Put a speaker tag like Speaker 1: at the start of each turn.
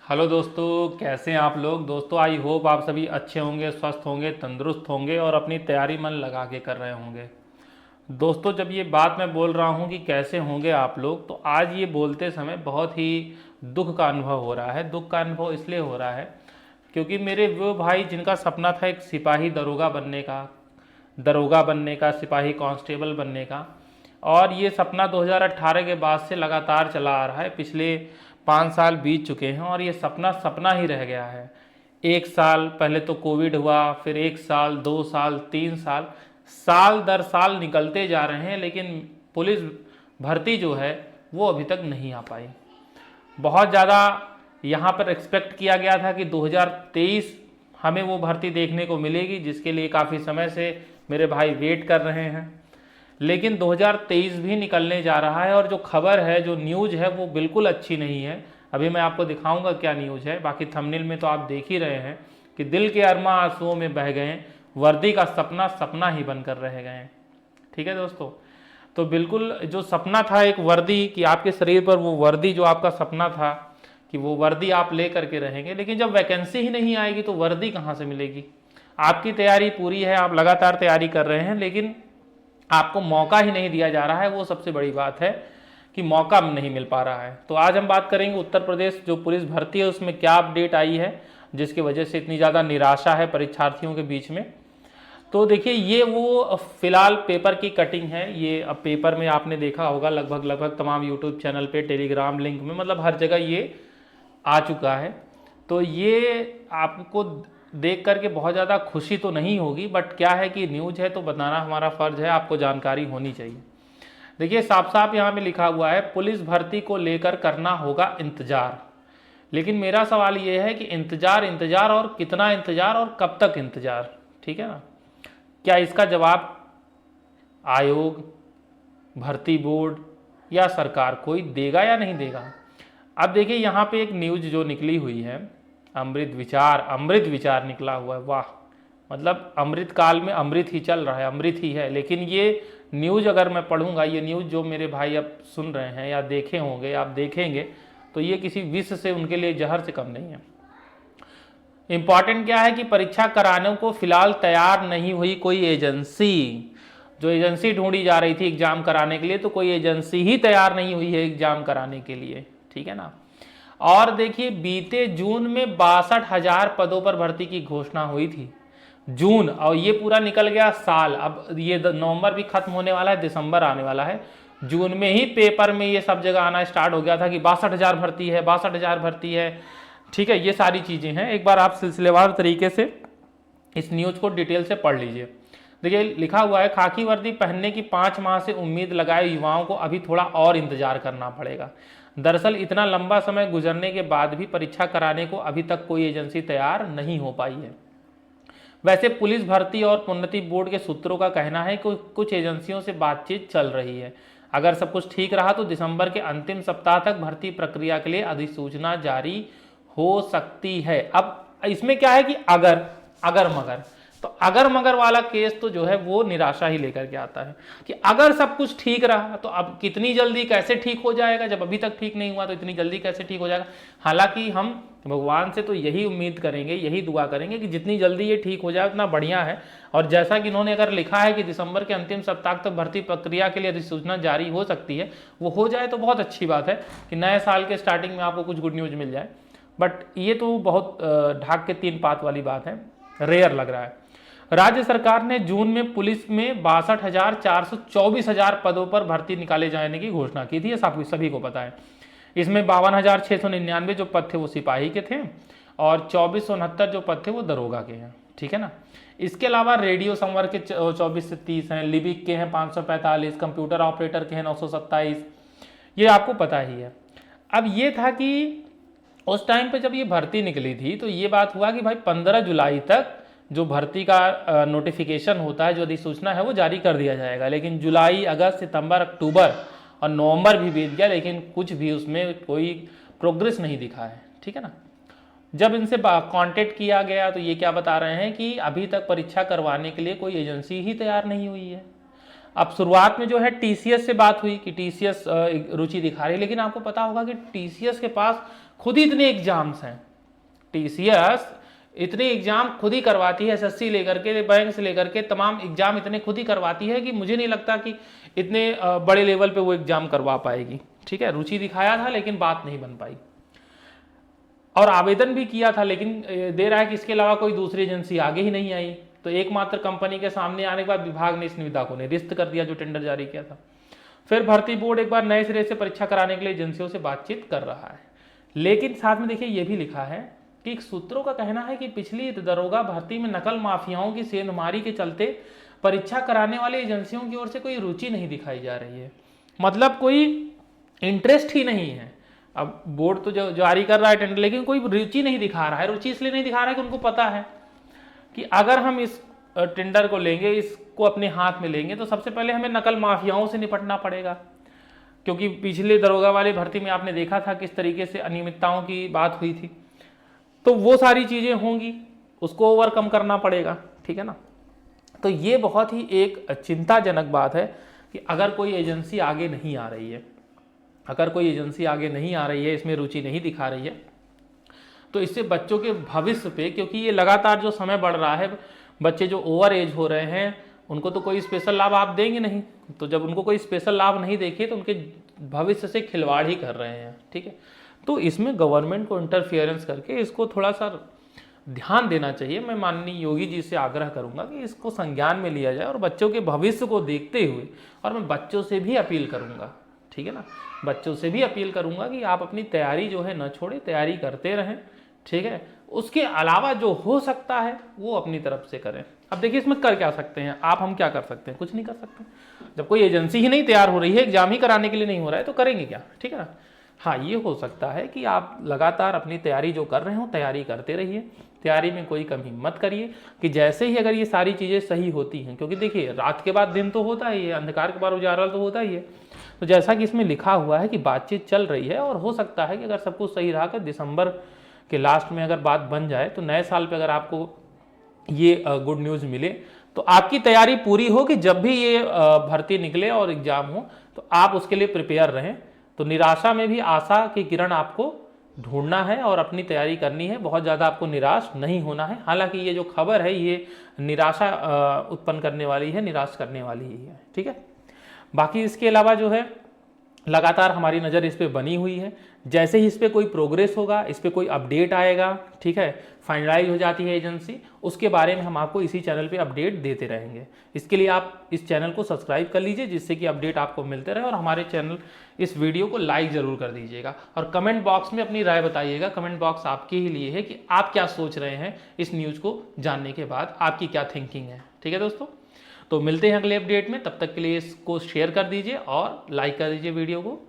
Speaker 1: Hello दोस्तों, कैसे हैं आप लोग। दोस्तों आई होप आप सभी अच्छे होंगे, स्वस्थ होंगे, तंदुरुस्त होंगे और अपनी तैयारी मन लगा के कर रहे होंगे। दोस्तों जब ये बात मैं बोल रहा हूँ कि कैसे होंगे आप लोग, तो आज ये बोलते समय बहुत ही दुख का अनुभव हो रहा है। दुख का अनुभव इसलिए हो रहा है क्योंकि मेरे वो भाई जिनका सपना था एक सिपाही दरोगा बनने का, सिपाही कांस्टेबल बनने का, और ये सपना 2018 के बाद से लगातार चला आ रहा है। पिछले 5 साल बीत चुके हैं और ये सपना सपना ही रह गया है। 1 साल पहले तो कोविड हुआ, फिर 1 साल, 2 साल, 3 साल, साल दर साल निकलते जा रहे हैं, लेकिन पुलिस भर्ती जो है वो अभी तक नहीं आ पाई। बहुत ज़्यादा यहाँ पर एक्सपेक्ट किया गया था कि 2023 हमें वो भर्ती देखने को मिलेगी, जिसके लिए काफ़ी समय से मेरे भाई वेट कर रहे हैं। लेकिन 2023 भी निकलने जा रहा है और जो खबर है, जो न्यूज़ है, वो बिल्कुल अच्छी नहीं है। अभी मैं आपको दिखाऊंगा क्या न्यूज़ है। बाकी थंबनेल में तो आप देख ही रहे हैं कि दिल के अरमा आंसुओं में बह गए, वर्दी का सपना सपना ही बनकर रह गए। ठीक है दोस्तों, तो बिल्कुल जो सपना था एक वर्दी कि आपके शरीर पर वो वर्दी, जो आपका सपना था कि वो वर्दी आप ले करके रहेंगे, लेकिन जब वैकेंसी ही नहीं आएगी तो वर्दी कहाँ से मिलेगी। आपकी तैयारी पूरी है, आप लगातार तैयारी कर रहे हैं, लेकिन आपको मौका ही नहीं दिया जा रहा है। वो सबसे बड़ी बात है कि मौका नहीं मिल पा रहा है। तो आज हम बात करेंगे उत्तर प्रदेश जो पुलिस भर्ती है उसमें क्या अपडेट आई है, जिसकी वजह से इतनी ज़्यादा निराशा है परीक्षार्थियों के बीच में। तो देखिए, ये वो फिलहाल पेपर की कटिंग है। ये अब पेपर में आपने देखा होगा लगभग तमाम यूट्यूब चैनल पे, टेलीग्राम लिंक में, मतलब हर जगह ये आ चुका है। तो ये आपको देख करके बहुत ज़्यादा खुशी तो नहीं होगी, बट क्या है कि न्यूज़ है तो बताना हमारा फ़र्ज है, आपको जानकारी होनी चाहिए। देखिए साफ साफ यहाँ पे लिखा हुआ है, पुलिस भर्ती को लेकर करना होगा इंतजार। लेकिन मेरा सवाल ये है कि इंतजार और कितना इंतजार और कब तक इंतजार। ठीक है ना। क्या इसका जवाब आयोग, भर्ती बोर्ड या सरकार कोई देगा या नहीं देगा। अब देखिए यहाँ पे एक न्यूज़ जो निकली हुई है, अमृत विचार निकला हुआ है। वाह, मतलब अमृत काल में अमृत ही चल रहा है, अमृत ही है। लेकिन ये न्यूज़ अगर मैं पढ़ूंगा, ये न्यूज़ जो मेरे भाई अब सुन रहे हैं या देखे होंगे, आप देखेंगे, तो ये किसी विष से उनके लिए जहर से कम नहीं है। इंपॉर्टेंट क्या है कि परीक्षा कराने को फिलहाल तैयार नहीं हुई कोई एजेंसी। जो एजेंसी ढूंढी जा रही थी एग्जाम कराने के लिए, तो कोई एजेंसी ही तैयार नहीं हुई है एग्जाम कराने के लिए। ठीक है ना। और देखिए, बीते जून में 62,000 पदों पर भर्ती की घोषणा हुई थी। जून, और ये पूरा निकल गया साल। अब ये नवंबर भी खत्म होने वाला है, दिसंबर आने वाला है। जून में ही पेपर में ये सब जगह आना स्टार्ट हो गया था कि 62,000 भर्ती है, 62,000 भर्ती है। ठीक है, ये सारी चीज़ें हैं। एक बार आप सिलसिलेवार तरीके से इस न्यूज़ को डिटेल से पढ़ लीजिए। देखिए लिखा हुआ है, खाकी वर्दी पहनने की 5 माह से उम्मीद लगाए युवाओं को अभी थोड़ा और इंतजार करना पड़ेगा। दरअसल इतना लंबा समय गुजरने के बाद भी परीक्षा कराने को अभी तक कोई एजेंसी तैयार नहीं हो पाई है। वैसे पुलिस भर्ती और प्रोन्नति बोर्ड के सूत्रों का कहना है कि कुछ एजेंसियों से बातचीत चल रही है। अगर सब कुछ ठीक रहा तो दिसंबर के अंतिम सप्ताह तक भर्ती प्रक्रिया के लिए अधिसूचना जारी हो सकती है। अब इसमें क्या है कि अगर मगर, तो अगर मगर वाला केस तो जो है वो निराशा ही लेकर के आता है कि अगर सब कुछ ठीक रहा तो अब कितनी जल्दी कैसे ठीक हो जाएगा। जब अभी तक ठीक नहीं हुआ तो इतनी जल्दी कैसे ठीक हो जाएगा। हालांकि हम भगवान से तो यही उम्मीद करेंगे, यही दुआ करेंगे कि जितनी जल्दी ये ठीक हो जाए उतना बढ़िया है। और जैसा कि इन्होंने अगर लिखा है कि दिसंबर के अंतिम सप्ताह तक भर्ती प्रक्रिया के लिए अधिसूचना जारी हो सकती है, वो हो जाए तो बहुत अच्छी बात है कि नए साल के स्टार्टिंग में आपको कुछ गुड न्यूज़ मिल जाए। बट ये तो बहुत ढाक के 3 पात वाली बात है, रेयर लग रहा है। राज्य सरकार ने जून में पुलिस में 62,000 से 24,000 पदों पर भर्ती निकाले जाने की घोषणा की थी, ये सभी को पता है। इसमें 52,699 जो पद थे वो सिपाही के थे और 2,469 जो पद थे वो दरोगा के हैं। ठीक है ना। इसके अलावा रेडियो संवर्ग के 24 से 30 हैं, लिपिक के हैं 545, कंप्यूटर ऑपरेटर के हैं 927, ये आपको पता ही है। अब ये था कि उस टाइम पे जब ये भर्ती निकली थी तो ये बात हुआ कि भाई 15 जुलाई तक जो भर्ती का नोटिफिकेशन होता है, जो अधिसूचना है, वो जारी कर दिया जाएगा। लेकिन जुलाई, अगस्त, सितंबर, अक्टूबर और नवंबर भी बीत गया, लेकिन कुछ भी उसमें कोई प्रोग्रेस नहीं दिखा है। ठीक है ना। जब इनसे कांटेक्ट किया गया तो ये क्या बता रहे हैं कि अभी तक परीक्षा करवाने के लिए कोई एजेंसी ही तैयार नहीं हुई है। अब शुरुआत में जो है टीसीएस से बात हुई कि टीसीएस रुचि दिखा रही है, लेकिन आपको पता होगा कि टीसीएस के पास खुद ही इतने एग्जाम्स हैं, टीसीएस इतने एग्जाम खुद ही करवाती है, एसएससी लेकर के, बैंक से लेकर के तमाम एग्जाम इतने खुद ही करवाती है कि मुझे नहीं लगता कि इतने बड़े लेवल पे वो एग्जाम करवा पाएगी। ठीक है, रुचि दिखाया था लेकिन बात नहीं बन पाई, और आवेदन भी किया था लेकिन दे रहा है कि इसके अलावा कोई दूसरी एजेंसी आगे ही नहीं आई। तो एकमात्र कंपनी के सामने आने के बाद विभाग ने इस निविदा को निरस्त कर दिया जो टेंडर जारी किया था। फिर भर्ती बोर्ड एक बार नए सिरे से परीक्षा कराने के लिए एजेंसियों से बातचीत कर रहा है, लेकिन साथ में देखिए ये भी लिखा है कि सूत्रों का कहना है कि पिछली दरोगा भर्ती में नकल माफियाओं की सेंधमारी के चलते परीक्षा कराने वाली एजेंसियों की ओर से कोई रुचि नहीं दिखाई जा रही है, मतलब कोई इंटरेस्ट ही नहीं है। अब बोर्ड तो जो जारी कर रहा है टेंडर, लेकिन कोई रुचि नहीं दिखा रहा है। रुचि इसलिए नहीं दिखा रहा है कि उनको पता है कि अगर हम इस टेंडर को लेंगे, इसको अपने हाथ में लेंगे, तो सबसे पहले हमें नकल माफियाओं से निपटना पड़ेगा, क्योंकि पिछले दरोगा वाले भर्ती में आपने देखा था किस तरीके से अनियमितताओं की बात हुई थी। तो वो सारी चीजें होंगी, उसको ओवरकम करना पड़ेगा। ठीक है ना, तो ये बहुत ही एक चिंताजनक बात है कि अगर कोई एजेंसी आगे नहीं आ रही है, अगर कोई एजेंसी आगे नहीं आ रही है, इसमें रुचि नहीं दिखा रही है, तो इससे बच्चों के भविष्य पे, क्योंकि ये लगातार जो समय बढ़ रहा है, बच्चे जो ओवर एज हो रहे हैं उनको तो कोई स्पेशल लाभ आप देंगे नहीं, तो जब उनको कोई स्पेशल लाभ नहीं देखे तो उनके भविष्य से खिलवाड़ ही कर रहे हैं। ठीक है, तो इसमें गवर्नमेंट को इंटरफियरेंस करके इसको थोड़ा सा ध्यान देना चाहिए। मैं माननीय योगी जी से आग्रह करूंगा कि इसको संज्ञान में लिया जाए और बच्चों के भविष्य को देखते हुए, और मैं बच्चों से भी अपील करूंगा, ठीक है ना, बच्चों से भी अपील करूंगा कि आप अपनी तैयारी जो है न छोड़े, तैयारी करते रहें। ठीक है, उसके अलावा जो हो सकता है वो अपनी तरफ से करें। अब देखिए इसमें कर क्या सकते हैं आप, हम क्या कर सकते हैं, कुछ नहीं कर सकते। जब कोई एजेंसी ही नहीं तैयार हो रही है, एग्जाम ही कराने के लिए नहीं हो रहा है, तो करेंगे क्या। ठीक है ना, हाँ ये हो सकता है कि आप लगातार अपनी तैयारी जो कर रहे हो तैयारी करते रहिए, तैयारी में कोई कमी मत करिए, कि जैसे ही अगर ये सारी चीज़ें सही होती हैं, क्योंकि देखिए रात के बाद दिन तो होता ही है, अंधकार के बाद उजाला तो होता ही है। तो जैसा कि इसमें लिखा हुआ है कि बातचीत चल रही है, और हो सकता है कि अगर सब कुछ सही रहा कि दिसंबर के लास्ट में अगर बात बन जाए, तो नए साल पे अगर आपको ये गुड न्यूज़ मिले, तो आपकी तैयारी पूरी हो कि जब भी ये भर्ती निकले और एग्जाम हो तो आप उसके लिए प्रिपेयर रहें। तो निराशा में भी आशा की किरण आपको ढूंढना है और अपनी तैयारी करनी है, बहुत ज़्यादा आपको निराश नहीं होना है। हालांकि ये जो खबर है ये निराशा उत्पन्न करने वाली है, निराश करने वाली ही है। ठीक है, बाकी इसके अलावा जो है लगातार हमारी नज़र इस पर बनी हुई है, जैसे ही इस पर कोई प्रोग्रेस होगा, इस पर कोई अपडेट आएगा, ठीक है, फाइनलाइज हो जाती है एजेंसी, उसके बारे में हम आपको इसी चैनल पे अपडेट देते रहेंगे। इसके लिए आप इस चैनल को सब्सक्राइब कर लीजिए, जिससे कि अपडेट आपको मिलते रहे, और हमारे चैनल इस वीडियो को लाइक ज़रूर कर दीजिएगा, और कमेंट बॉक्स में अपनी राय बताइएगा। कमेंट बॉक्स आपके ही लिए है कि आप क्या सोच रहे हैं इस न्यूज़ को जानने के बाद, आपकी क्या थिंकिंग है। ठीक है दोस्तों, तो मिलते हैं अगले अपडेट में, तब तक के लिए इसको शेयर कर दीजिए और लाइक कर दीजिए वीडियो को।